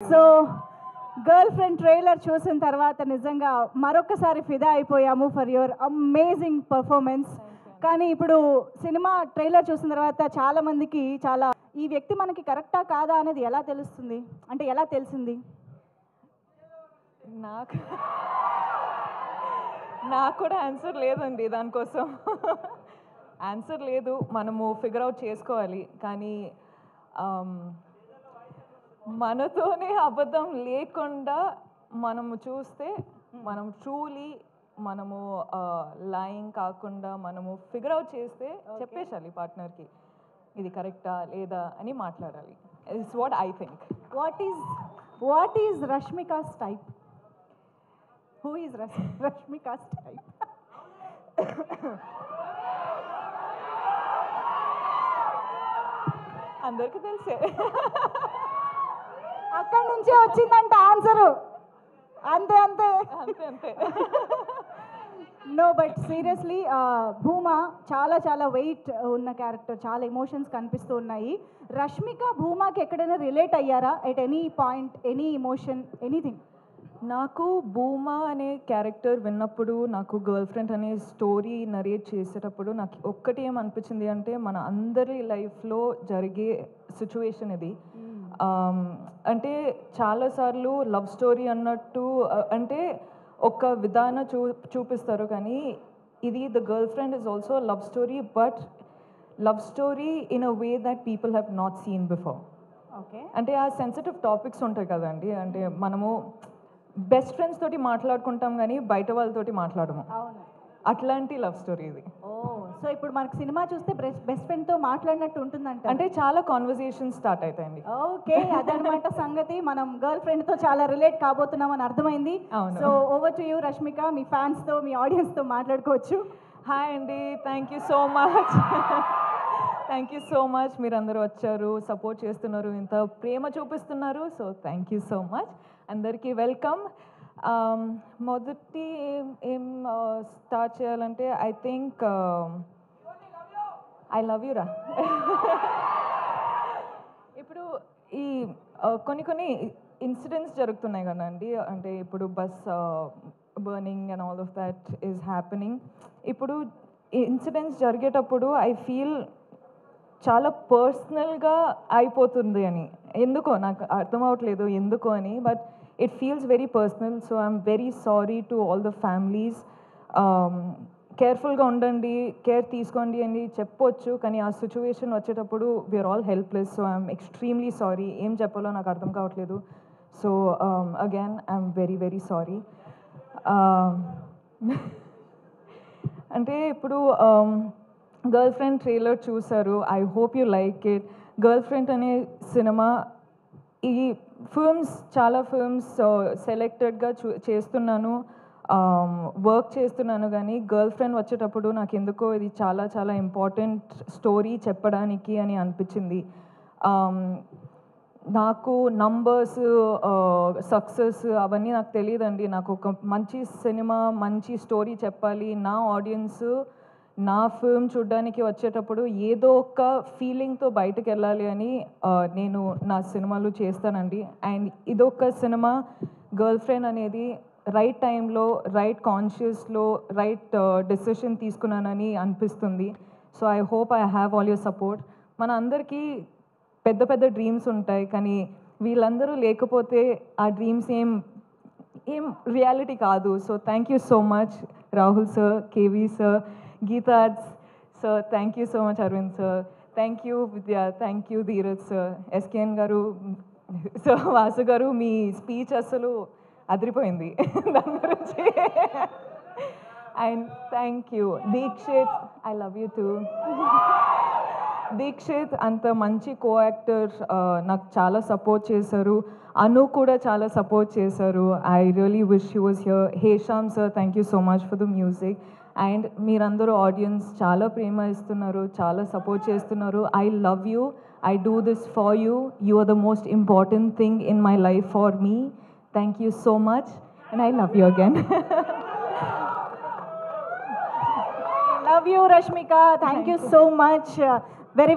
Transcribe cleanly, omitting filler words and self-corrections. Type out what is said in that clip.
So girl friend trailer చూసిన తర్వాత నిజంగా మరొకసారి ఫిదా అయిపోయాము ఫర్ యువర్ అమేజింగ్ పర్ఫార్మెన్స్. కానీ ఇప్పుడు సినిమా ట్రైలర్ చూసిన తర్వాత చాలా మందికి ఈ వ్యక్తి మనకి కరెక్టా కాదా అనేది ఎలా తెలుస్తుంది, అంటే ఎలా తెలిసింది? నాకు కూడా ఆన్సర్ లేదండి దానికోసం. ఆన్సర్ లేదు, మనము ఫిగర్ అవుట్ చేసుకోవాలి. కానీ మనతోనే అబద్ధం లేకుండా మనము చూస్తే మనం ట్రూలీ మనము లైంగ్ కాకుండా మనము ఫిగర్ అవుట్ చేస్తే చెప్పేసాలి పార్ట్నర్కి ఇది కరెక్టా లేదా అని మాట్లాడాలి. It's what I think. What is Rashmika's type? Who is Rashmika's type? అందరికీ తెలిసే. అక్కడి నుంచే వచ్చిందంట ఆన్సరు. అంతే అంతే అంతే అంతే. నో బట్ సీరియస్లీ భూమా చాలా వెయిట్ ఉన్న క్యారెక్టర్, చాలా ఎమోషన్స్ కనిపిస్తూ ఉన్నాయి. రష్మిక భూమాకి ఎక్కడైనా రిలేట్ అయ్యారా at any point, any emotion, anything? నాకు భూమా అనే క్యారెక్టర్ విన్నప్పుడు, నాకు గర్ల్ ఫ్రెండ్ అనే స్టోరీ నరేట్ చేసేటప్పుడు నాకు ఒక్కటి ఏమనిపించింది అంటే మన అందరి లైఫ్లో జరిగే సిచ్యువేషన్ ఇది. అంటే చాలాసార్లు లవ్ స్టోరీ అన్నట్టు అంటే ఒక విధానం చూపిస్తారు, కానీ ఇది the girl friend is also love story, but love story in a way that people have not seen before. Okay, అంటే ఆ సెన్సిటివ్ టాపిక్స్ ఉంటాయి కదండి, అంటే మనము బెస్ట్ ఫ్రెండ్స్ తోటి మాట్లాడుకుంటాం కానీ బయట వాళ్ళతోటి మాట్లాడము. అవును, అట్లాంటి లవ్ స్టోరీ ఇది. సో ఇప్పుడు మనకు సినిమా చూస్తే బెస్ట్ ఫ్రెండ్తో మాట్లాడినట్టు ఉంటుందంట. అంటే చాలా కాన్వర్సేషన్ స్టార్ట్ అవుతాయండి. ఓకే, అదనమాట సంగతి. మనం గర్ల్ ఫ్రెండ్తో చాలా రిలేట్ కాబోతున్నాం అని అర్థమైంది. So over to you Rashmika, మీ ఫ్యాన్స్తో, మీ ఆడియన్స్తో మాట్లాడుకోవచ్చు. హాయ్ అండి, thank you so much. Thank you so much. మీరందరూ వచ్చారు, సపోర్ట్ చేస్తున్నారు, ఇంత ప్రేమ చూపిస్తున్నారు. So thank you so much. అందరికీ వెల్కమ్. మొదటి ఏం స్టార్ట్ చేయాలంటే I think I love you రా. ఇప్పుడు ఈ కొన్ని ఇన్సిడెంట్స్ జరుగుతున్నాయి కదండి, అంటే ఇప్పుడు bus burning and all of that is happening. ఇప్పుడు ఇన్సిడెంట్స్ జరిగేటప్పుడు ఐ ఫీల్ చాలా పర్సనల్గా అయిపోతుంది అని. ఎందుకో నాకు అర్థం అవ్వట్లేదు ఎందుకో అని, but it feels very personal. So I'm very sorry to all the families. కేర్ఫుల్గా ఉండండి, కేర్ తీసుకోండి అని చెప్పొచ్చు, కానీ ఆ సిచ్యువేషన్ వచ్చేటప్పుడు we are all helpless. So I'm extremely sorry. ఏం చెప్పాలో నాకు అర్థం కావట్లేదు. So again I'm very sorry. అంటే ఇప్పుడు గర్ల్ ఫ్రెండ్ ట్రైలర్ చూసారు. I hope you like it. Girlfriend అనే సినిమా, ఈ చాలా ఫిల్మ్స్ సెలెక్టెడ్గా చేస్తున్నాను, వర్క్ చేస్తున్నాను, కానీ గర్ల్ ఫ్రెండ్ వచ్చేటప్పుడు నాకు ఎందుకో ఇది చాలా ఇంపార్టెంట్ స్టోరీ చెప్పడానికి అని అనిపించింది. నాకు నంబర్స్, సక్సెస్ అవన్నీ నాకు తెలియదండి. నాకు ఒక మంచి సినిమా, మంచి స్టోరీ చెప్పాలి. నా ఆడియన్స్ నా ఫిల్మ్ చూడడానికి వచ్చేటప్పుడు ఏదో ఒక ఫీలింగ్తో బయటకు వెళ్ళాలి అని నేను నా సినిమాలు చేస్తానండి. అండ్ ఇదొక సినిమా, గర్ల్ ఫ్రెండ్ అనేది రైట్ టైంలో, రైట్ కాన్షియస్లో రైట్ డెసిషన్ తీసుకున్నానని అనిపిస్తుంది. So I hope I have all your support. మన అందరికీ పెద్ద డ్రీమ్స్ ఉంటాయి, కానీ వీళ్ళందరూ లేకపోతే ఆ డ్రీమ్స్ ఏం రియాలిటీ కాదు. So thank you so much Rahul sir, KV sir, గీతాజ్ sir, thank you so much Aravind sir, thank you Vidya, thank you Dheeraj sir, SKN గారు, సో వాసు గారు, మీ స్పీచ్ అసలు అదిరిపోయింది దాని గురించి. And thank you Dikshith, I love you too. Dikshith అంత మంచి కో యాక్టర్, నాకు చాలా సపోర్ట్ చేశారు. అను కూడా చాలా సపోర్ట్ చేశారు. I really wish you was here. Hesham sir, thank you so much for the music. And మీరందరూ ఆడియన్స్ చాలా ప్రేమ ఇస్తున్నారు, చాలా సపోర్ట్ చేస్తున్నారు. I love you. I do this for you. You are the most important thing in my life for me. Thank you so much and I love you again. Love you Rashmika. Thank you so much. Very